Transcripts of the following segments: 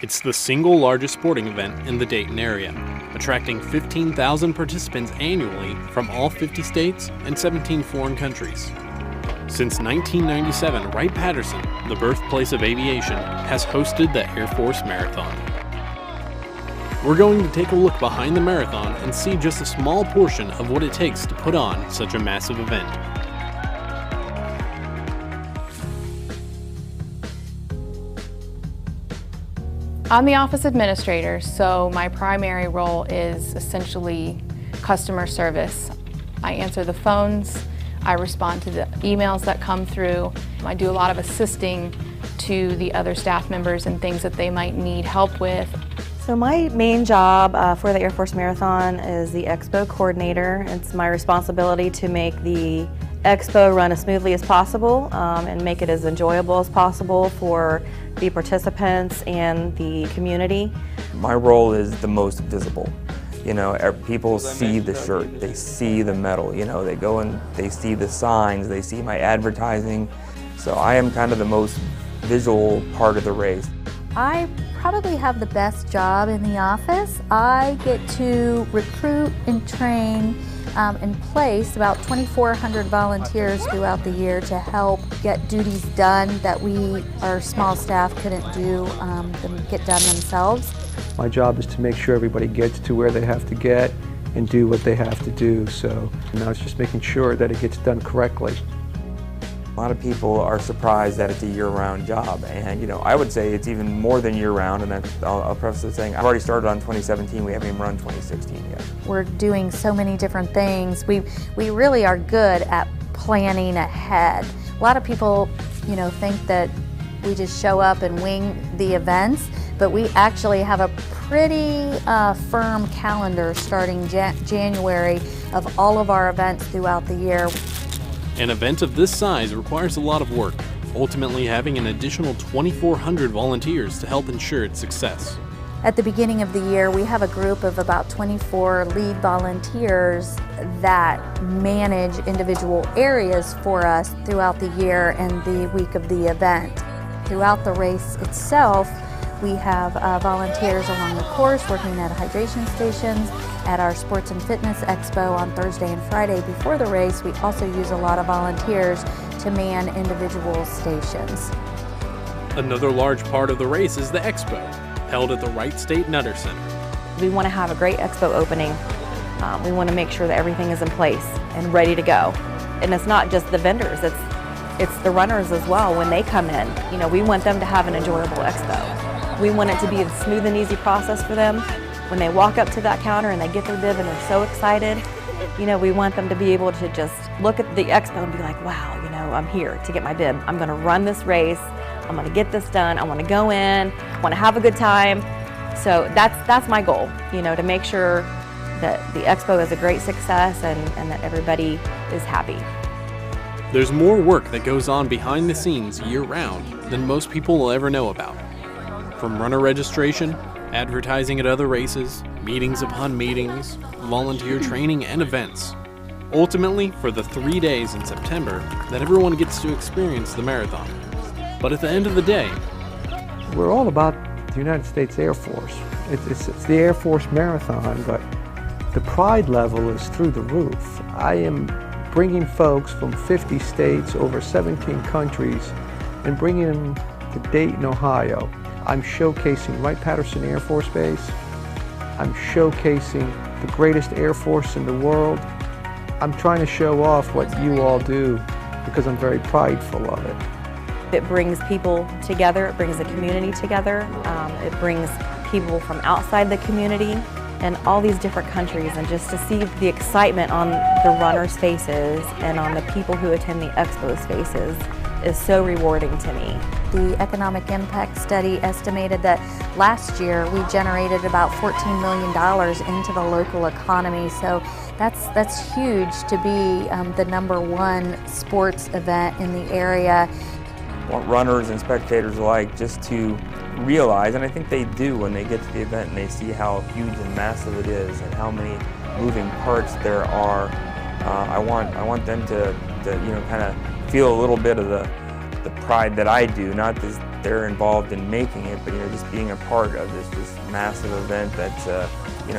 It's the single largest sporting event in the Dayton area, attracting 15,000 participants annually from all 50 states and 17 foreign countries. Since 1997, Wright-Patterson, the birthplace of aviation, has hosted the Air Force Marathon. We're going to take a look behind the marathon and see just a small portion of what it takes to put on such a massive event. I'm the office administrator, so my primary role is essentially customer service. I answer the phones, I respond to the emails that come through. I do a lot of assisting to the other staff members and things that they might need help with. So my main job for the Air Force Marathon is the Expo coordinator. It's my responsibility to make the Expo run as smoothly as possible and make it as enjoyable as possible for the participants and the community. My role is the most visible. You know, people see the shirt, they see the medal, you know, they go and they see the signs, they see my advertising. So I am kind of the most visual part of the race. I probably have the best job in the office. I get to recruit and train and place about 2,400 volunteers throughout the year to help get duties done that our small staff couldn't do get done themselves. My job is to make sure everybody gets to where they have to get and do what they have to do. So now it's just making sure that it gets done correctly. A lot of people are surprised that it's a year-round job, and you know, I would say it's even more than year-round, and I'll preface it saying I've already started on 2017, we haven't even run 2016 yet. We're doing so many different things. We really are good at planning ahead. A lot of people, you know, think that we just show up and wing the events, but we actually have a pretty firm calendar starting January of all of our events throughout the year. An event of this size requires a lot of work, ultimately having an additional 2,400 volunteers to help ensure its success. At the beginning of the year, we have a group of about 24 lead volunteers that manage individual areas for us throughout the year and the week of the event. Throughout the race itself, we have volunteers along the course working at hydration stations, at our Sports and Fitness Expo on Thursday and Friday before the race. We also use a lot of volunteers to man individual stations. Another large part of the race is the Expo, held at the Wright State Nutter Center. We want to have a great Expo opening. We want to make sure that everything is in place and ready to go. And it's not just the vendors, it's the runners as well when they come in. You know, we want them to have an enjoyable Expo. We want it to be a smooth and easy process for them. When they walk up to that counter and they get their bib and they're so excited, you know, we want them to be able to just look at the Expo and be like, wow, you know, I'm here to get my bib. I'm going to run this race. I'm going to get this done. I want to go in. I want to have a good time. So that's my goal, you know, to make sure that the Expo is a great success and that everybody is happy. There's more work that goes on behind the scenes year-round than most people will ever know about. From runner registration, advertising at other races, meetings upon meetings, volunteer training and events. Ultimately, for the 3 days in September that everyone gets to experience the marathon. But at the end of the day, we're all about the United States Air Force. It's the Air Force Marathon, but the pride level is through the roof. I am bringing folks from 50 states, over 17 countries, and bringing them to Dayton, Ohio. I'm showcasing Wright-Patterson Air Force Base. I'm showcasing the greatest Air Force in the world. I'm trying to show off what you all do because I'm very prideful of it. It brings people together, it brings the community together, it brings people from outside the community and all these different countries, and just to see the excitement on the runners' faces and on the people who attend the Expo's faces is so rewarding to me. The economic impact study estimated that last year we generated about $14 million into the local economy, so that's huge to be the #1 sports event in the area. I want runners and spectators alike just to realize, and I think they do when they get to the event and they see how huge and massive it is and how many moving parts there are. I want them to you know, kind of feel a little bit of the pride that I do, not they're involved in making it, but just being a part of this massive event that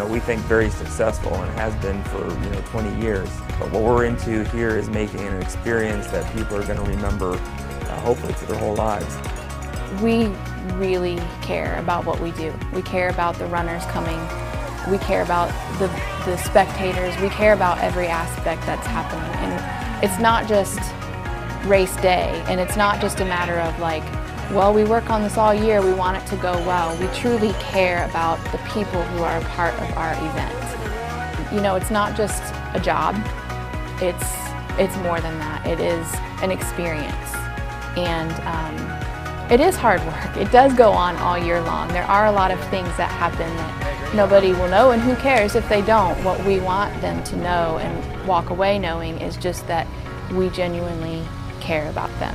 we think very successful and has been for 20 years. But what we're into here is making an experience that people are going to remember, hopefully for their whole lives. We really care about what we do. We care about the runners coming. We care about the spectators. We care about every aspect that's happening. And it's not just race day, and it's not just a matter of like, well, we work on this all year, we want it to go well. We truly care about the people who are a part of our event. It's not just a job, it's more than that. It is an experience, and it is hard work. It does go on all year long. There are a lot of things that happen that nobody will know, and who cares if they don't. What we want them to know and walk away knowing is just that we genuinely care about them.